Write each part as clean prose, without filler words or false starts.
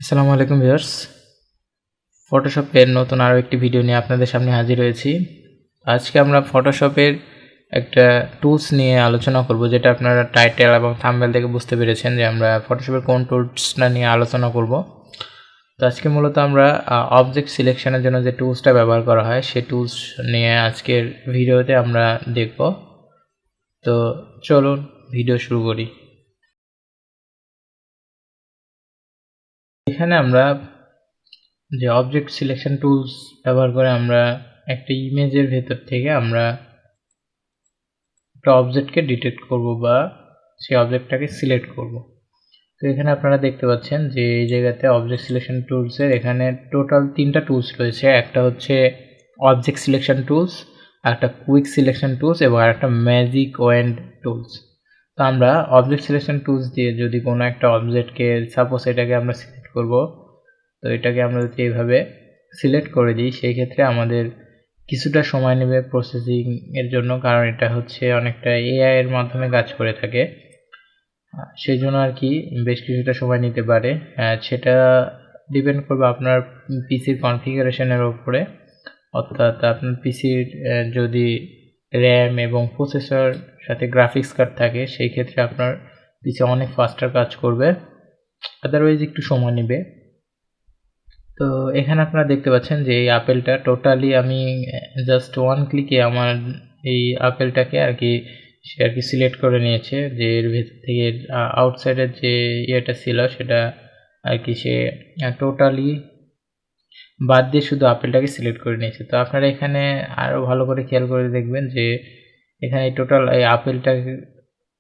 আসসালামু আলাইকুম ভিউয়ার্স, ফটোশপের নতুন আরও একটি ভিডিও নিয়ে আপনাদের সামনে হাজির হয়েছি। আজকে আমরা ফটোশপের একটা টুলস নিয়ে আলোচনা করব, যেটা আপনারা টাইটেল এবং থাম্বনেল থেকে বুঝতে পেরেছেন যে আমরা ফটোশপের কোন টুলসটা নিয়ে আলোচনা করব। তো আজকে মূলত আমরা অবজেক্ট সিলেকশনের জন্য যে টুলসটা ব্যবহার করা হয় সেই টুলস নিয়ে আজকের ভিডিওতে আমরা দেখব। তো চলুন ভিডিও শুরু করি। এখানে আমরা যে অবজেক্ট সিলেকশন টুলস ব্যবহার করে আমরা একটা ইমেজের ভেতর থেকে আমরা একটা অবজেক্টকে ডিটেক্ট করব বা সেই অবজেক্টটাকে সিলেক্ট করব। তো এখানে আপনারা দেখতে পাচ্ছেন যে এই জায়গাতে অবজেক্ট সিলেকশন টুলসের এখানে টোটাল 3টা টুলস রয়েছে। একটা হচ্ছে অবজেক্ট সিলেকশন টুলস, একটা কুইক সিলেকশন টুলস এবং আরেকটা ম্যাজিক ওয়েন্ড টুলস। তো আমরা অবজেক্ট সিলেকশন টুলস দিয়ে যদি কোনো একটা অবজেক্টকে সাপোজ এটাকে আমরা সিলেক্ট করব, তো এটাকে আমরা যদি এইভাবে সিলেক্ট করে দিই সেই ক্ষেত্রে আমাদের কিছুটা সময় নেবে প্রসেসিং এর জন্য, কারণ এটা হচ্ছে অনেকটা এআই এর মাধ্যমে কাজ করে থাকে। সেই জন্য আর কি বেশ কিছুটা সময় নিতে পারে। সেটা ডিপেন্ড করবে আপনার পিসির কনফিগারেশনের উপরে, অর্থাৎ আপনার পিসির যদি র্যাম এবং প্রসেসর সাথে গ্রাফিক্স কার্ড থাকে সেই ক্ষেত্রে আপনার পিসি অনেক ফাস্টার কাজ করবে, আদারওয়াইজ একটু সময় নেবে। তো এখানে আপনারা দেখতে পাচ্ছেন যে এই আপেলটা টোটালি আমি জাস্ট ওয়ান ক্লিকে আমার এই আপেলটাকে আর কি সে আর কি সিলেক্ট করে নিয়েছে, যে এর ভেতর থেকে আউটসাইডের যে ইয়েটা ছিল সেটা আর কি সে টোটালি বাদ দিয়ে শুধু আপেলটাকে সিলেক্ট করে নিয়েছে। তো আপনারা এখানে আরও ভালো করে খেয়াল করে দেখবেন যে এখানে টোটাল এই আপেলটাকে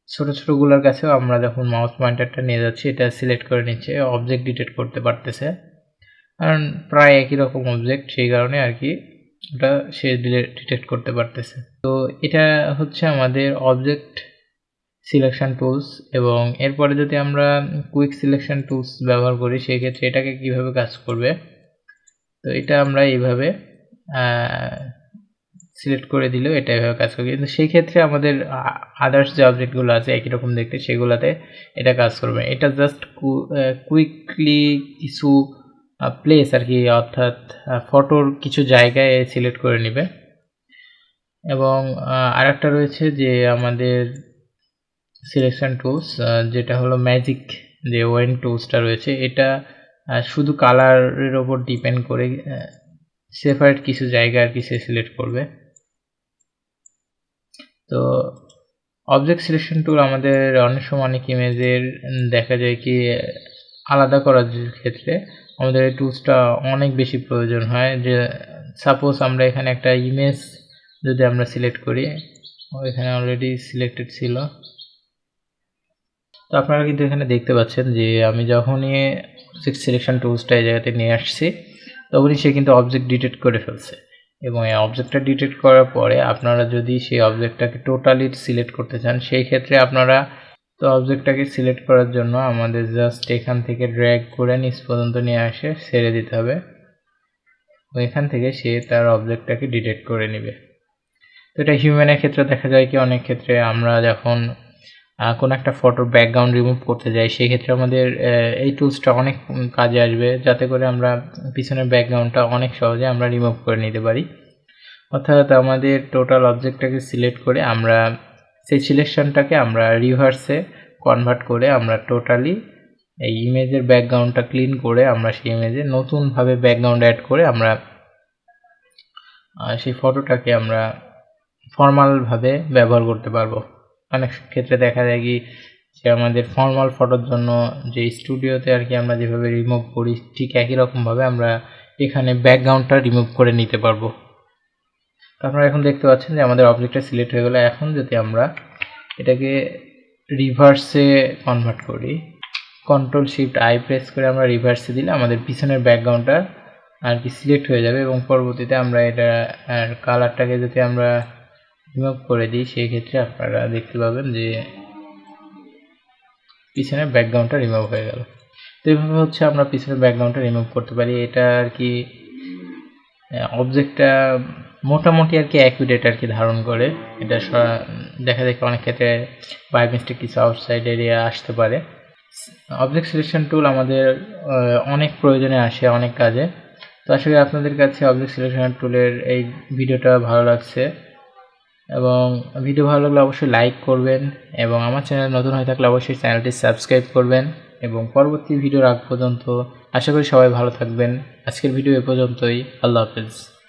ছোটো ছোটোগুলোর কাছেও আমরা যখন মাউস পয়েন্টারটা নিয়ে যাচ্ছি এটা সিলেক্ট করে নিচ্ছে, অবজেক্ট ডিটেক্ট করতে পারতেছে, কারণ প্রায় একই রকম অবজেক্ট, সেই কারণে আর কি ওটা সে ডিটেক্ট করতে পারতেছে। তো এটা হচ্ছে আমাদের অবজেক্ট সিলেকশন টুলস। এবং এরপরে যদি আমরা কুইক সিলেকশন টুলস ব্যবহার করি সেই ক্ষেত্রে এটাকে কিভাবে কাজ করবে, তো এটা আমরা এইভাবে সিলেক্ট করে দিলেও এটা এভাবে কাজ করবে, কিন্তু সেই ক্ষেত্রে আমাদের আদার্স যে অবজেক্টগুলো আছে একই রকম দেখতে সেগুলোতে এটা কাজ করবে। এটা জাস্ট কুইকলি কিছু প্লেস আর কি, অর্থাৎ ফটোর কিছু জায়গায় সিলেক্ট করে নেবে। এবং আরেকটা রয়েছে যে আমাদের সিলেকশন টুলস, যেটা হলো ম্যাজিক যে ওয়েন টুলসটা রয়েছে, এটা শুধু কালারের ওপর ডিপেন্ড করে সেপারেট কিছু জায়গা আর কি সে সিলেক্ট করবে। তো অবজেক্ট সিলেকশন টুল আমাদের অনেক সময় অনেক ইমেজের দেখা যায় কি আলাদা করার ক্ষেত্রে আমাদের এই টুলসটা অনেক বেশি প্রয়োজন হয়। যে সাপোজ আমরা এখানে একটা ইমেজ যদি আমরা সিলেক্ট করি, এখানে অলরেডি সিলেক্টেড ছিল, তো আপনারা কিন্তু এখানে দেখতে পাচ্ছেন যে আমি যখনই অবজেক্ট সিলেকশন টুলসটা এই জায়গাতে নিয়ে আসছি তখনই সে কিন্তু অবজেক্ট ডিটেক্ট করে ফেলছে। এবং এই অবজেক্টটা ডিটেক্ট করার পরে আপনারা যদি সেই অবজেক্টটাকে টোটালি সিলেক্ট করতে চান সেই ক্ষেত্রে আপনারা তো অবজেক্টটাকে সিলেক্ট করার জন্য আমাদের জাস্ট এখান থেকে ড্র্যাগ করে নিচ পর্যন্ত নিয়ে আসে ছেড়ে দিতে হবে, এখান থেকে সে তার অবজেক্টটাকে ডিটেক্ট করে নেবে। তো এটা হিউম্যানের ক্ষেত্রে দেখা যায় কি অনেক ক্ষেত্রে আমরা যখন কোনো একটা ফটোর ব্যাকগ্রাউন্ড রিমুভ করতে যাই সেই ক্ষেত্রে আমাদের এই টুলসটা অনেক কাজে আসবে, যাতে করে আমরা পিছনের ব্যাকগ্রাউন্ডটা অনেক সহজে আমরা রিমুভ করে নিতে পারি। অর্থাৎ আমাদের টোটাল অবজেক্টটাকে সিলেক্ট করে আমরা সেই সিলেকশনটাকে আমরা রিভার্সে কনভার্ট করে আমরা টোটালি এই ইমেজের ব্যাকগ্রাউন্ডটা ক্লিন করে আমরা সেই ইমেজে নতুনভাবে ব্যাকগ্রাউন্ড অ্যাড করে আমরা সেই ফটোটাকে আমরা ফর্মালভাবে ব্যবহার করতে পারবো। অনেক ক্ষেত্রে দেখা যায় কি যে আমাদের ফর্মাল ফটোর জন্য যে স্টুডিওতে আর কি আমরা যেভাবে রিমুভ করি ঠিক একই রকমভাবে আমরা এখানে ব্যাকগ্রাউন্ডটা রিমুভ করে নিতে পারবো। তো আপনারা এখন দেখতে পাচ্ছেন যে আমাদের অবজেক্টটা সিলেক্ট হয়ে গেলো। এখন যদি আমরা এটাকে রিভার্সে কনভার্ট করি, কন্ট্রোল শিফট আই প্রেস করে আমরা রিভার্সে দিলে আমাদের পিছনের ব্যাকগ্রাউন্ডটা আর কি সিলেক্ট হয়ে যাবে। এবং পরবর্তীতে আমরা এটা কালারটাকে যদি আমরা রিমুভ করে দিই সেই ক্ষেত্রে আপনারা দেখতে পাবেন যে পিছনের ব্যাকগ্রাউন্ডটা রিমুভ হয়ে গেল। তো এইভাবে হচ্ছে আমরা পিছনের ব্যাকগ্রাউন্ডটা রিমুভ করতে পারি। এটা আর কি অবজেক্টটা মোটামুটি আর কি অ্যাকুরেট আর কি ধারণ করে। এটা দেখা যায় অনেক ক্ষেত্রে বাই মিস্টেক কিছু আউটসাইড এরিয়া আসতে পারে। অবজেক্ট সিলেকশন টুল আমাদের অনেক প্রয়োজনে আসে অনেক কাজে। তো আশা করি আপনাদের কাছে অবজেক্ট সিলেকশন টুলের এই ভিডিওটা ভালো লাগছে, এবং ভিডিও ভালো লাগলে অবশ্যই লাইক করবেন, এবং আমার চ্যানেল নতুন হয়ে থাকলে অবশ্যই চ্যানেলটি সাবস্ক্রাইব করবেন। এবং পরবর্তী ভিডিওর আগ পর্যন্ত আশা করি সবাই ভালো থাকবেন। আজকের ভিডিও এ পর্যন্তই। আল্লাহ হাফেজ।